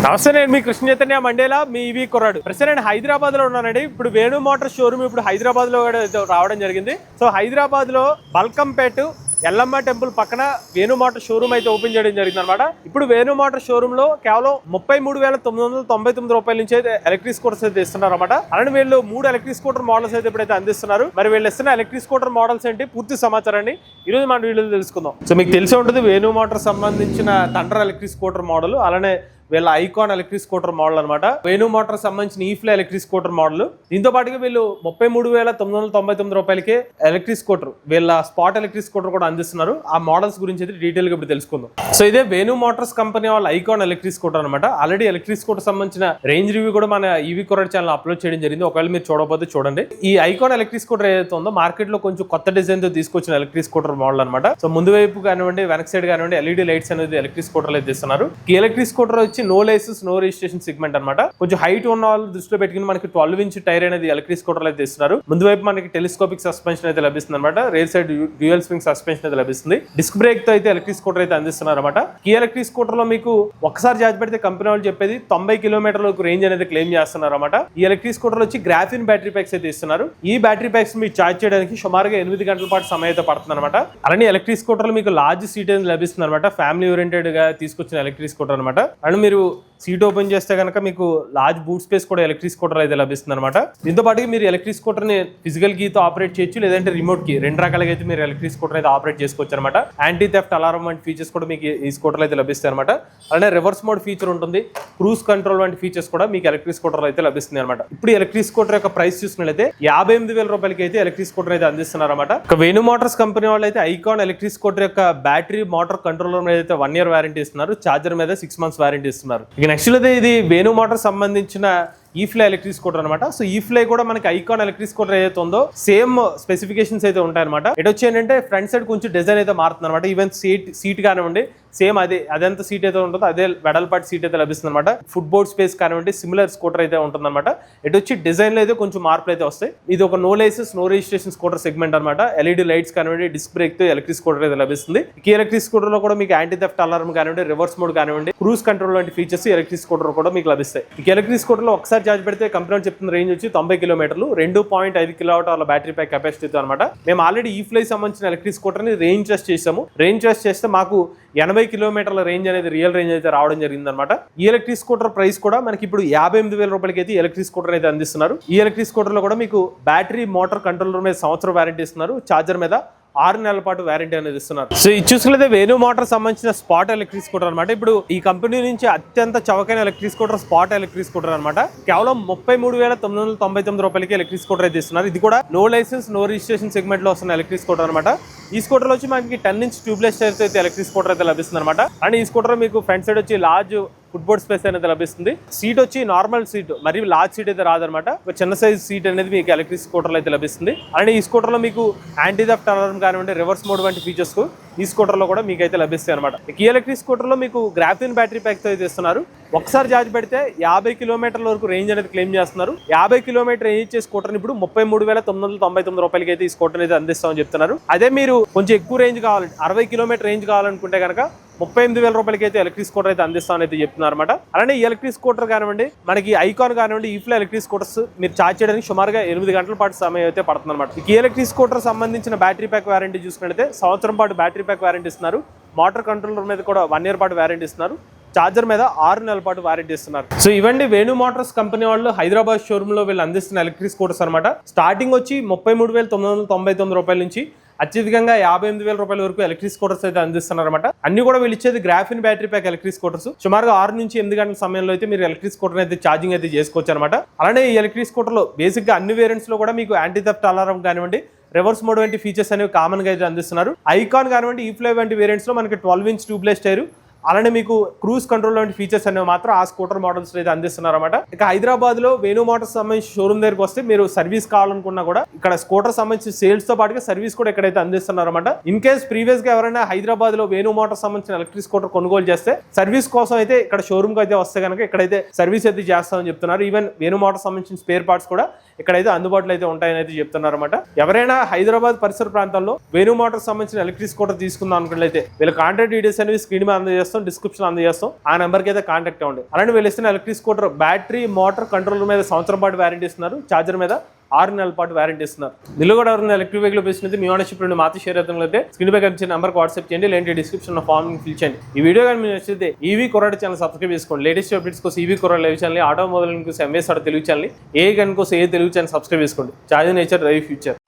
నమస్తే, నేను మీ కృష్ణ చైతన్య మండేలా మీ ఈవీ కుర్రాడు. ప్రస్తుతం నేను హైదరాబాద్ లో ఉన్నానండి. ఇప్పుడు వేణు మోటార్ షోరూమ్ ఇప్పుడు హైదరాబాద్ లో రావడం జరిగింది. సో హైదరాబాద్ లో బల్కంపేట ఎల్లమ్మ టెంపుల్ పక్కన వేణు మోటార్ షోరూమ్ అయితే ఓపెన్ చేయడం జరిగింది అనమాట. ఇప్పుడు వేణు మోటార్ షోరూమ్ లో కేవలం 33,999 రూపాయల నుంచి అయితే ఎలక్ట్రిక్ స్కూటర్స్ అయితే ఇస్తున్నారు అనమాట. అలానే వీళ్ళు 3 ఎలక్ట్రిక్ స్కూటర్ మోడల్స్ అయితే ఇప్పుడైతే అందిస్తున్నారు. మరి వీళ్ళు ఇస్తున్న ఎలక్ట్రిక్ స్కూటర్ మోడల్స్ ఏంటి పూర్తి సమాచారాన్ని ఈ రోజు మన వీడియోలో తెలుసుకుందాం. సో మీకు తెలిసి ఉంటుంది వేణు మోటార్ సంబంధించిన థండర్ ఎలక్ట్రిక్ స్కూటర్ మోడల్, అలానే వీళ్ళ ఐకాన్ ఎలక్ట్రిక్ స్కూటర్ మోడల్ అనమాట. వేణు మోటార్ సంబంధించిన ఈఫ్లే ఎలక్ట్రిక్ స్కూటర్ మోడల్. దీంతో పాటుగా వీళ్ళు 33,999 రూపాయలకి ఎలక్ట్రిక్ స్కూటర్, వీళ్ళ స్పాట్ ఎలక్ట్రిక్ స్కూటర్ కూడా అందిస్తున్నారు. ఆ మోడల్స్ గురించి అయితే డీటెయిల్ గా ఇప్పుడు తెలుసుకుందాం. సో ఇదే వేణు మోటార్స్ కంపెనీ వాళ్ళ ఐకాన్ ఎలక్ట్రిక్ స్కూటర్ అనమాట. ఆల్రెడీ ఎలక్ట్రిక్ స్కూటర్ సంబంధించిన రేంజ్ రివ్యూ కూడా మన ఈవీ కుర్రాడు ఛానల్ అప్లోడ్ చేయడం జరిగింది. ఒకవేళ మీరు చూడకపోతే చూడండి. ఈ ఐకాన్ ఎలక్ట్రిక్ స్కూటర్ ఏదైతే ఉందో మార్కెట్ లో కొంచెం కొత్త డిజైన్ తో తీసుకొచ్చిన ఎలక్ట్రిక్ స్కూటర్ మోడల్ అనమాట. సో ముందు వైపు కానివ్వండి, వెనక్ సైడ్ కానివ్వండి, ఎల్ఈడి లైట్స్ అనేది ఎలక్ట్రిక్ స్కూటర్ అయితే ఇస్తున్నారు. ఈ ఎలక్ట్రిక్ స్కూటర్ వచ్చి no licence no registration segment అనమాట. కొంచెం హైట్ ఉన్న వాళ్ళు దృష్టిలో పెట్టుకుని మనకి 12 ఇంచ్ టైర్ అనేది ఎలక్ట్రిక్ స్కూటర్ అయితే ఇస్తున్నారు. ముందు వైపు మనకి టెలిస్కోపిక్ సస్పెన్షన్ అయితే లభిస్తుంది అనమాట. Rare side dual spring suspension అయితే లభిస్తుంది. డిస్క్ బ్రేక్ తో అయితే ఎలక్ట్రిక్ స్కూటర్ అయితే అందిస్తున్నారు అనమాట. ఈ ఎలక్ట్రిక్ స్కూటర్ లో మీకు ఒకసారి చార్జ్ పెడితే కంపెనీ వాళ్ళు చెప్పేది 90 కిలోమీటర్లకు రేంజ్ అనేది క్లెయిమ్ చేస్తున్నారు అనమాట. ఈ ఎలక్ట్రిక్ స్కూటర్ వచ్చి గ్రాఫిన్ బ్యాటరీ ప్యాక్స్ అయితే ఇస్తున్నారు. ఈ బ్యాటరీ ప్యాక్స్ మీరు చార్జ్ చేయడానికి సుమారుగా 8 గంటల పాటు సమయం అయితే పడుతుంది అనమాట. అలానే ఎలక్ట్రిక్ స్కూటర్ లో మీకు లార్జ్ సీట్ అనేది లభిస్తుంది అనమాట. ఫ్యామిలీ ఓరియంటెడ్ గా తీసుకొచ్చిన ఎలక్ట్రిక్ స్కూటర్ అనమాట. అండ్ మీరు సీట్ ఓపెన్ చేస్తే కనుక మీకు లార్జ్ బూట్ స్పేస్ కూడా ఎలక్ట్రిక్ స్కూటర్ అయితే లభిస్తుంది అనమాట. దీంతో పాటు మీరు ఎలక్ట్రిక్ స్కూటర్ ని ఫిజికల్ కీతో ఆపరేట్ చేయొచ్చు, లేదంటే రిమోట్ కీ, 2 రకాలుగా అయితే మీరు ఎలక్ట్రిక్ స్కూటర్ అయితే ఆపరేట్ చేసుకోవచ్చు అనమాట. యాంటీ థెఫ్ట్ అలారం వంటి ఫీచర్స్ కూడా మీకు ఈ స్కూటర్ అయితే లభిస్తాయి అనమాట. అలానే రివర్స్ మోడ్ ఫీచర్ ఉంటుంది, క్రూజ్ కంట్రోల్ వంటి ఫీచర్స్ కూడా మీకు ఎలక్ట్రిక్ స్కూటర్ అయితే లభిస్తుంది అనమాట. ఇప్పుడు ఎలక్ట్రిక్ స్కూటర్ యొక్క ప్రైస్ చూసుకున్నట్లయితే 58,000 రూపాయలకి అయితే ఎలక్ట్రిక్ స్కూటర్ అయితే అందిస్తున్నారు అనమాట. వేణు మోటార్స్ కంపెనీ వాళ్ళు అయితే ఐకాన్ ఎలక్ట్రిక్ స్కూటర్ యొక్క బ్యాటరీ మోటార్ కంట్రోలర్ మీద అయితే 1 year వారంటీ ఇస్తున్నారు. చార్జర్ మీద 6 months వారంటీ ఇస్తున్నారు. ఇక నెక్స్ట్ అయితే ఇది వేణు మోటార్ సంబంధించిన ఈఫ్లై ఎలక్ట్రిక్ స్కూటర్ అనమాట. సో ఈఫ్లై కూడా మనకి ఐకాన్ ఎలక్ట్రిక్ స్కూటర్ ఏదైతే ఉందో సేమ్ స్పెసిఫికేషన్స్ అయితే ఉంటాయి అనమాట. ఇటు వచ్చి ఏంటంటే ఫ్రంట్ సైడ్ కొంచెం డిజైన్ అయితే మారుతుంది అనమాట. ఈవెన్ సీట్ కానివ్వండి, సేమ్ అదెంత సీట్ అయితే ఉంటుందో అదే వెడల్పాటి సీట్ అయితే లభిస్తుంది అనమాట. ఫుట్ బోర్డ్ స్పేస్ కానివ్వండి, సిమిలర్ స్కూటర్ అయితే ఉంటుంది అనమాట. ఇటు వచ్చి డిజైన్ లో అయితే కొంచెం మార్పులు అయితే వస్తాయి. ఇది ఒక no licence no registration scooter segment అనమాట. ఎల్ఈడి లైట్స్ కానివ్వండి, డిస్క్ బ్రేక్ తో ఎలక్ట్రిక్ స్కూటర్ అయితే లభిస్తుంది. ఈ ఎలక్ట్రిక్ స్కూటర్ లో కూడా మీకు యాంటీ థెఫ్ట్ అలారం కానివ్వండి, రివర్స్ మోడ్ కానివ్వండి, క్రూజ్ కంట్రోల్ వంటి ఫీచర్స్ ఎలక్ట్రిక్ స్కూటర్ కూడా మీకు లభిస్తాయి. ఈ ఎలక్ట్రిక్ స్కూటర్ లో ఒకసారి చార్జ్ పెడితే కంపెనీ చెప్తున్న రేంజ్ వచ్చి 90 కిలోమీటర్లు, 2.5 కిలోవాట్ బ్యాటరీ ప్యాక్ కెపాసిటీతో అనమాట. మేము ఆల్రెడీ ఈ ఫ్లై సంబంధించిన ఎలక్ట్రిక్ స్కూటర్ ని రేంజ్ టెస్ట్ చేసాము. రేంజ్ టెస్ట్ చేస్తే మాకు 80 కిలోమీటర్ల రేంజ్ అనేది రియల్ రేంజ్ అయితే రావడం జరిగింది అనమాట. ఈ ఎలక్ట్రిక్ స్కూటర్ ప్రైస్ కూడా మనకి ఇప్పుడు 58,000 రూపాయలకి అయితే ఎలక్ట్రిక్ స్కూటర్ అయితే అందిస్తున్నారు. ఈ ఎలక్ట్రిక్ స్కూటర్ లో కూడా మీకు బ్యాటరీ మోటార్ కంట్రోలర్ మీద 1 సంవత్సరం వారంటీ ఇస్తున్నారు. చార్జర్ మీద 6 నెలల పాటు వారంటీ అనేది ఇస్తున్నారు. సో ఇది చూసుకుంటే వేణు మోటార్ సంబంధించిన స్పాట్ ఎలక్ట్రిక్ స్కూటర్ అనమాట. ఇప్పుడు ఈ కంపెనీ నుంచి అత్యంత చవకైన electric scooter spot electric scooter అనమాట. కేవలం 33,999 రూపాయలకి ఎలక్ట్రిక్ స్కూటర్ అయితే ఇస్తున్నారు. ఇది కూడా no licence no registration segment లో వస్తున్న ఎలక్ట్రిక్ స్కూటర్ అనమాట. ఈ స్కూటర్ లో వచ్చి మనకి 10 inch ట్యూబ్లెస్ టైర్స్ అయితే ఎలక్ట్రిక్ స్కూటర్ అయితే లభిస్తుంది అనమాట. అండ్ ఈ స్కూటర్ మీకు ఫ్రంట్ సైడ్ వచ్చి లార్జ్ ఫుట్బోర్డ్ స్పేస్ అనేది లభిస్తుంది. సీట్ వచ్చి నార్మల్ సీట్, మరియు లార్జ్ సీట్ అయితే రాదనమాట. ఒక చిన్న సైజ్ సీట్ అనేది మీకు ఎలక్ట్రిక్ స్కూటర్ అయితే లభిస్తుంది. అండ్ ఈ స్కూటర్ లో మీకు యాంటీ థెఫ్ట్ అలారం కానివ్వండి, రివర్స్ మోడ్ వంటి ఫీచర్స్ ఈ స్కూటర్ లో కూడా మీకు అయితే లభిస్తాయి అనమాట. ఈ ఎలక్ట్రిక్ స్కూటర్ లో మీకు గ్రాఫిన్ బ్యాటరీ ప్యాక్ తో అయితే ఇస్తున్నారు. ఒకసారి చార్జ్ పెడితే 50 కిలోమీటర్ల వరకు రేంజ్ అనేది క్లెయిమ్ చేస్తున్నారు. 50 కిలోమీటర్ రేంజ్ ఇచ్చే స్కూటర్ ఇప్పుడు 33,999 రూపాయలకి అయితే ఈ స్కూటర్ అయితే అందిస్తామని చెప్తున్నారు. అదే మీరు కొంచెం ఎక్కువ రేంజ్ కావాలంటే 60 కిలోమీటర్ రేంజ్ కావాలనుకుంటే కనుక 38,000 రూపాయలకి అయితే ఎలక్ట్రిక్ స్కూటర్ అయితే అందిస్తామని అయితే చెప్తున్నారు అనమాట. అలానే ఈ ఎలక్ట్రిక్ స్కూటర్ కానివ్వండి, మనకి ఐకాన్ కానివ్వండి, ఈఫ్లై ఎలక్ట్రిక్ స్కూటర్స్ మీరు చార్జ్ చేయడానికి సుమారుగా 8 గంటల పాటు సమయం అయితే పడుతుంది అనమాట. ఈ ఎలక్ట్రిక్ స్కూటర్ సంబంధించిన బ్యాటరీ ప్యాక్ వారంటీ చూసుకుంటే 1 సంవత్సరం పాటు బ్యాటరీ ప్యాక్ వారంటీ ఇస్తున్నారు. మోటార్ కంట్రోలర్ మీద కూడా 1 year పాటు వారంటీ ఇస్తున్నారు. చార్జర్ మీద 6 నెలల పాటు వారంటీ ఇస్తున్నారు. సో ఇవండి వేణు మోటార్స్ కంపెనీ వాళ్ళు హైదరాబాద్ షోరూమ్ లో వీళ్ళు అందిస్తున్న ఎలక్ట్రిక్ స్కూటర్స్ అనమాట. స్టార్టింగ్ వచ్చి 33,999 రూపాయల నుంచి అత్యధికంగా 58,000 రూపాయల వరకు ఎలక్ట్రిక్ స్కూటర్స్ అయితే అందిస్తున్నారు అనమాట. అన్ని కూడా వీళ్ళు ఇచ్చేది graphene battery pack electric scooters. సుమారుగా 6 నుంచి 8 గంటల సమయంలో అయితే మీరు ఎలక్ట్రిక్ స్కూటర్ అయితే ఛార్జింగ్ అయితే చేసుకోవచ్చు అనమాట. అలానే ఈ ఎలక్ట్రిక్ స్కూటర్ లో బేసిక్ గా అన్ని వేరియంట్స్ లో కూడా మీకు యాంటీ థెఫ్ట్ అలారం కానివ్వండి, రివర్స్ మోడ్ వంటి ఫీచర్స్ అనేవి కామన్ గా అయితే అందిస్తున్నారు. ఐకాన్ కానివ్వండి, ఈఫ్లై వంటి వేరియంట్స్ లో మనకి 12 inch ట్యూబ్లెస్ టైర్, అలానే మీకు క్రూజ్ కంట్రోల్ వంటి ఫీచర్స్ అనేవి మాత్రం ఆ స్కూటర్ మోడల్స్ అయితే అందిస్తున్నారు అనమాట. ఇక హైదరాబాద్ లో వేణు మోటార్స్ సంబంధించి షోరూమ్ దగ్గరికి వస్తే మీరు సర్వీస్ కావాలనుకున్నా కూడా ఇక్కడ స్కూటర్ సంబంధించి సేల్స్ తో పాటుగా సర్వీస్ కూడా ఇక్కడైతే అందిస్తున్నారు అనమాట. ఇన్ కేస్ ప్రీవియస్ గా ఎవరైనా హైదరాబాద్ లో వేణు మోటార్స్ సంబంధించిన ఎలక్ట్రిక్ స్కూటర్ కొనుగోలు చేస్తే సర్వీస్ కోసం అయితే ఇక్కడ షోరూమ్ కి అయితే వస్తే కనుక ఇక్కడైతే సర్వీస్ అయితే చేస్తామని చెప్తున్నారు. ఈవెన్ వేణు మోటార్స్ సంబంధించిన స్పేర్ పార్ట్స్ కూడా ఇక్కడైతే అందుబాటులో అయితే ఉంటాయని అయితే చెప్తున్నారు అనమాట. ఎవరైనా హైదరాబాద్ పరిసర ప్రాంతాల్లో వేణు మోటార్స్ సంబంధించిన ఎలక్ట్రిక్ స్కూటర్ తీసుకుందాం అనుకున్నట్లయితే వీళ్ళ కాంటాక్ట్ డీటెయిల్స్ అనేవి స్క్రీన్ మీద అందజేస్తాం, డిస్క్రిప్షన్ అందజేస్తాం. ఆ నెంబర్కి అయితే కాంటాక్ట్ అవ్వండి. అలానే వీళ్ళు ఇస్తున్న electric scooter battery, motor, control మీద సంవత్సరం పాటు వారంటీ ఇస్తున్నారు. ఛార్జర్ మీద 6 నెలల పాటు వారంటీ ఇస్తున్నారు. వీళ్ళు కూడా ఎవరైనా ఎలక్ట్రిక్ వెహికల్ ఉపయోగిస్తుంది మీ ఓనర్షిప్ నుండి మాతో షేర్ అవుతుంది. స్క్రీన్ పై కనిపించిన నెంబర్కి వాట్సాప్ చేయండి, లేదంటే డిస్క్రిప్షన్ లో ఫామ్ ఫిల్ చేయండి. ఈ వీడియో కానీ మీరు నచ్చితే ఈవీ కొరాడు ఛానల్ సబ్స్క్రైబ్ చేసుకోండి. లేటెస్ట్ అప్డేట్స్ కోసం ఈవీ కొరాడు లైవ్ ఛానల్, ఆటోమొబైల్ కోసం ఎంఎస్ తెలుగు ఛానల్, ఏ గన్ కోసం ఏ తెలుగు ఛానల్ సబ్స్క్రైబ్ చేసుకోండి. Charge nature drive future.